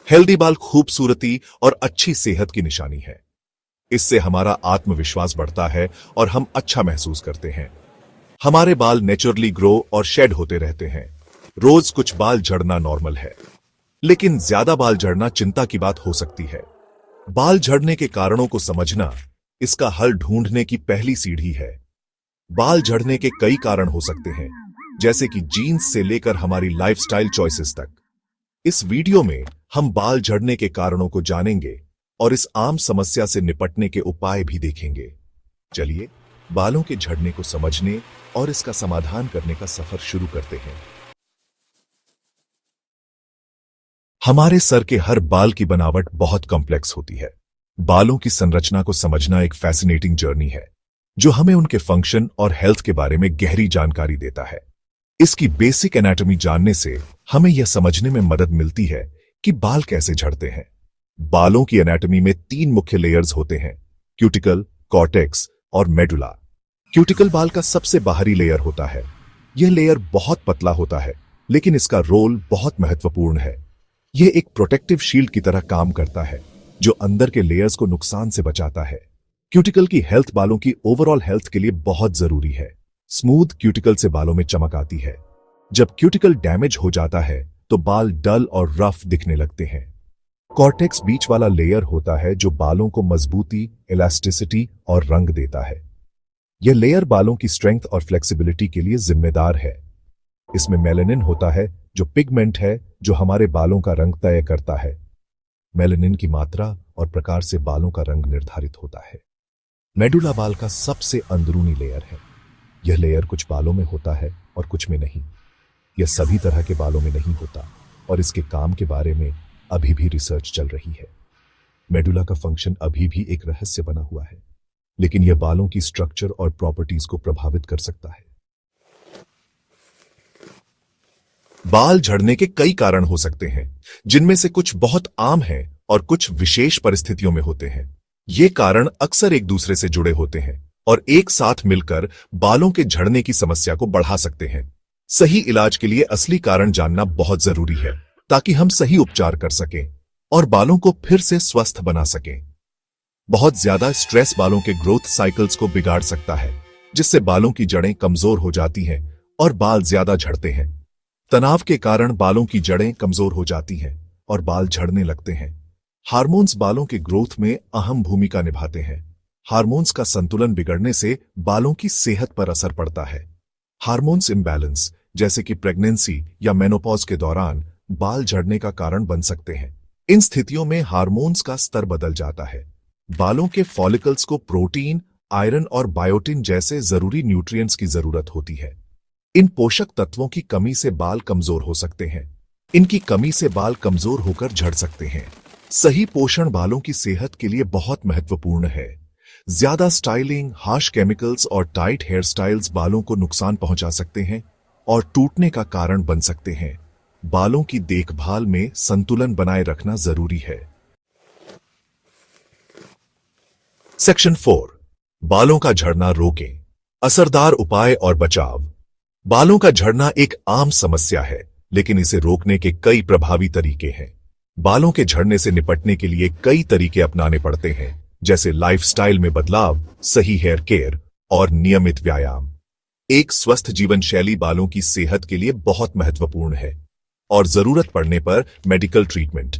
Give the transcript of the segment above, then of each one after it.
Healthy बाल खूबसूरती और अच्छी सेहत की निशानी है। इससे हमारा आत्मविश्वास बढ़ता है और हम अच्छा महसूस करते हैं। हमारे बाल नेचुरली ग्रो और शेड होते रहते हैं। रोज कुछ बाल झड़ना नॉर्मल है, लेकिन ज्यादा बाल झड़ना चिंता की बात हो सकती है। बाल झड़ने के कारणों को समझना इसका हल ढूंढने की पहली सीढ़ी है। बाल झड़ने के कई कारण हो सकते हैं, जैसे कि जीन्स से लेकर हमारी लाइफस्टाइल चॉइसेस तक। इस वीडियो में हम बाल झड़ने के कारणों को जानेंगे और इस आम समस्या से निपटने के उपाय भी देखेंगे। चलिए बालों के झड़ने को समझने और इसका समाधान करने का सफर शुरू करते हैं। हमारे सर के हर बाल की बनावट बहुत कॉम्प्लेक्स होती है। बालों की संरचना को समझना एक फैसिनेटिंग जर्नी है, जो हमें उनके फंक्शन और हेल्थ के बारे में गहरी जानकारी देता है। इसकी बेसिक एनाटॉमी जानने से हमें यह समझने में मदद मिलती है कि बाल कैसे झड़ते हैं। बालों की एनाटॉमी में 3 मुख्य लेयर्स होते हैं: क्यूटिकल, कॉर्टेक्स और मेडुला। क्यूटिकल बाल का सबसे बाहरी लेयर होता है। यह लेयर बहुत पतला होता है, लेकिन इसका रोल बहुत महत्वपूर्ण है। यह एक प्रोटेक्टिव शील्ड की तरह काम करता है, जो अंदर के लेयर्स को नुकसान से बचाता है। क्यूटिकल की हेल्थ बालों की ओवरऑल हेल्थ के लिए बहुत जरूरी है। स्मूथ क्यूटिकल से बालों में चमक आती है। जब क्यूटिकल डैमेज हो जाता है तो बाल डल और रफ दिखने लगते हैं। कॉर्टेक्स बीच वाला लेयर होता है, जो बालों को मजबूती, इलास्टिसिटी और रंग देता है। यह लेयर बालों की स्ट्रेंथ और फ्लेक्सिबिलिटी के लिए जिम्मेदार है। इसमें मेलानिन होता है, जो पिगमेंट है जो हमारे बालों का रंग तय करता है। मेलानिन की मात्रा और प्रकार से बालों का रंग निर्धारित होता है। मेडुला बाल का सबसे अंदरूनी लेयर है। यह लेयर कुछ बालों में होता है और कुछ में नहीं। यह सभी तरह के बालों में नहीं होता और इसके काम के बारे में अभी भी रिसर्च चल रही है। मेडुला का फंक्शन अभी भी एक रहस्य बना हुआ है, लेकिन यह बालों की स्ट्रक्चर और प्रॉपर्टीज को प्रभावित कर सकता है। बाल झड़ने के कई कारण हो सकते हैं, जिनमें से कुछ बहुत आम हैं और कुछ विशेष परिस्थितियों में होते हैं। ये कारण अक्सर एक दूसरे से जुड़े होते हैं और एक साथ मिलकर बालों के झड़ने की समस्या को बढ़ा सकते हैं। सही इलाज के लिए असली कारण जानना बहुत जरूरी है, ताकि हम सही उपचार कर सकें और बालों को फिर से स्वस्थ बना सकें। बहुत ज्यादा स्ट्रेस बालों के ग्रोथ साइकिल्स को बिगाड़ सकता है, जिससे बालों की जड़ें कमजोर हो जाती हैं और बाल ज्यादा झड़ते हैं। तनाव के कारण बालों की जड़ें कमजोर हो जाती हैं और बाल झड़ने लगते हैं। हार्मोन्स बालों के ग्रोथ में अहम भूमिका निभाते हैं। हार्मोन्स का संतुलन बिगड़ने से बालों की सेहत पर असर पड़ता है। हार्मोन्स इम्बैलेंस, जैसे कि प्रेगनेंसी या मेनोपॉज के दौरान, बाल झड़ने का कारण बन सकते हैं। इन स्थितियों में हार्मोन्स का स्तर बदल जाता है। बालों के फॉलिकल्स को प्रोटीन, आयरन और बायोटिन जैसे जरूरी न्यूट्रिएंट्स की जरूरत होती है। इन पोषक तत्वों की कमी से बाल कमजोर हो सकते हैं। इनकी कमी से बाल कमजोर होकर झड़ सकते हैं। सही पोषण बालों की सेहत के लिए बहुत महत्वपूर्ण है। ज्यादा स्टाइलिंग, हार्श केमिकल्स और टाइट हेयर स्टाइल्स बालों को नुकसान पहुंचा सकते हैं और टूटने का कारण बन सकते हैं। बालों की देखभाल में संतुलन बनाए रखना जरूरी है। सेक्शन 4, बालों का झड़ना रोकें। असरदार उपाय और बचाव। बालों का झड़ना एक आम समस्या है, लेकिन इसे रोकने के कई प्रभावी तरीके हैं। बालों के झड़ने से निपटने के लिए कई तरीके अपनाने पड़ते हैं, जैसे लाइफस्टाइल में बदलाव, सही हेयर केयर और नियमित व्यायाम। एक स्वस्थ जीवन शैली बालों की सेहत के लिए बहुत महत्वपूर्ण है और जरूरत पड़ने पर मेडिकल ट्रीटमेंट,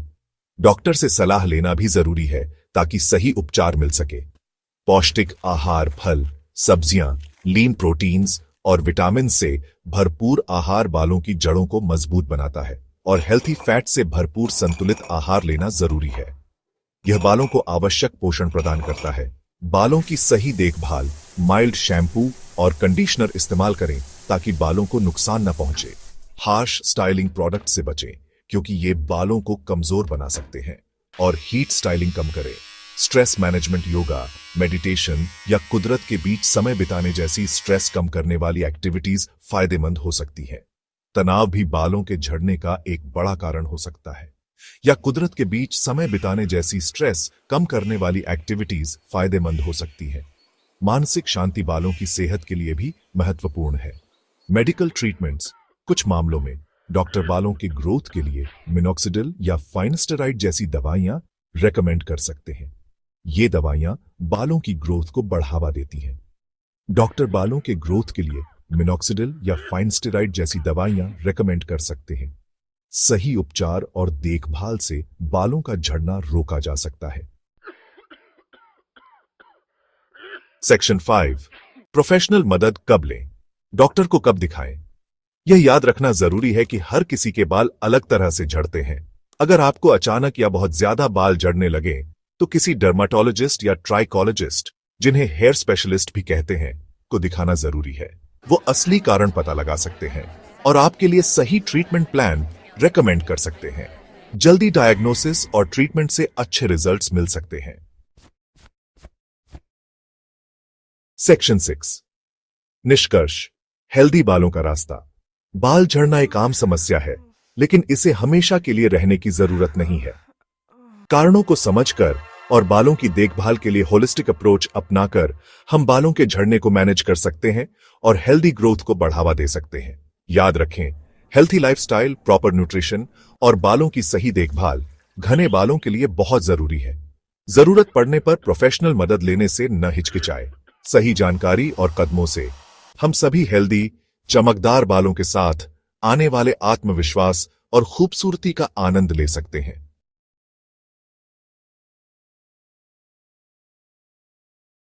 डॉक्टर से सलाह लेना भी जरूरी है, ताकि सही उपचार मिल सके। पौष्टिक आहार, फल, सब्जियां, लीन प्रोटीन्स और विटामिन से भरपूर आहार बालों की जड़ों को मजबूत बनाता है और हेल्थी फैट से भरपूर संतुलित आहार लेना जरूरी है। यह बालों को आवश्यक पोषण प्रदान करता है। बालों की सही देखभाल, माइल्ड शैम्पू और कंडीशनर इस्तेमाल करें, ताकि बालों को नुकसान न पहुंचे। हार्श स्टाइलिंग प्रोडक्ट से बचें, क्योंकि ये बालों को कमजोर बना सकते हैं। और हीट स्टाइलिंग कम करें। स्ट्रेस मैनेजमेंट, योगा, मेडिटेशन या कुदरत के बीच समय बिताने जैसी स्ट्रेस कम करने वाली एक्टिविटीज फायदेमंद हो सकती हैं। तनाव भी बालों के झड़ने का एक बड़ा कारण हो सकता है, या कुदरत के बीच समय बिताने जैसी स्ट्रेस कम करने वाली एक्टिविटीज फायदेमंद हो सकती हैं। मानसिक शांति बालों की सेहत के लिए भी महत्वपूर्ण है। मेडिकल ट्रीटमेंट्स, कुछ मामलों में डॉक्टर बालों के ग्रोथ के लिए मिनॉक्सिडिल या फाइनेस्टेराइड जैसी दवाइयां रेकमेंड कर सकते हैं। ये दवाइयां बालों की ग्रोथ को बढ़ावा देती हैं। डॉक्टर बालों के ग्रोथ के लिए मिनॉक्सिडिल या फाइनेस्टेराइड जैसी दवाइयां रेकमेंड कर सकते हैं। सही उपचार और देखभाल से बालों का झड़ना रोका जा सकता है। सेक्शन 5, प्रोफेशनल मदद कब लें, डॉक्टर को कब दिखाएं। यह याद रखना जरूरी है कि हर किसी के बाल अलग तरह से झड़ते हैं। अगर आपको अचानक या बहुत ज्यादा बाल झड़ने लगे तो किसी डर्माटोलॉजिस्ट या ट्राइकोलॉजिस्ट, जिन्हें हेयर स्पेशलिस्ट भी कहते हैं, को दिखाना जरूरी है। वो असली कारण पता लगा सकते हैं और आपके लिए सही ट्रीटमेंट प्लान रेकमेंड कर सकते हैं। जल्दी डायग्नोसिस और ट्रीटमेंट से अच्छे रिजल्ट्स मिल सकते हैं। सेक्शन 6, निष्कर्ष, हेल्दी बालों का रास्ता। बाल झड़ना एक आम समस्या है, लेकिन इसे हमेशा के लिए रहने की जरूरत नहीं है। कारणों को समझकर और बालों की देखभाल के लिए होलिस्टिक अप्रोच अपनाकर हम बालों के झड़ने को मैनेज कर सकते हैं और हेल्दी ग्रोथ को बढ़ावा दे सकते हैं। याद रखें, हेल्थी लाइफस्टाइल, प्रॉपर न्यूट्रिशन और बालों की सही देखभाल घने बालों के लिए बहुत जरूरी है। जरूरत पड़ने पर प्रोफेशनल मदद लेने से न हिचकिचाएं। सही जानकारी और कदमों से हम सभी हेल्दी, चमकदार बालों के साथ आने वाले आत्मविश्वास और खूबसूरती का आनंद ले सकते हैं।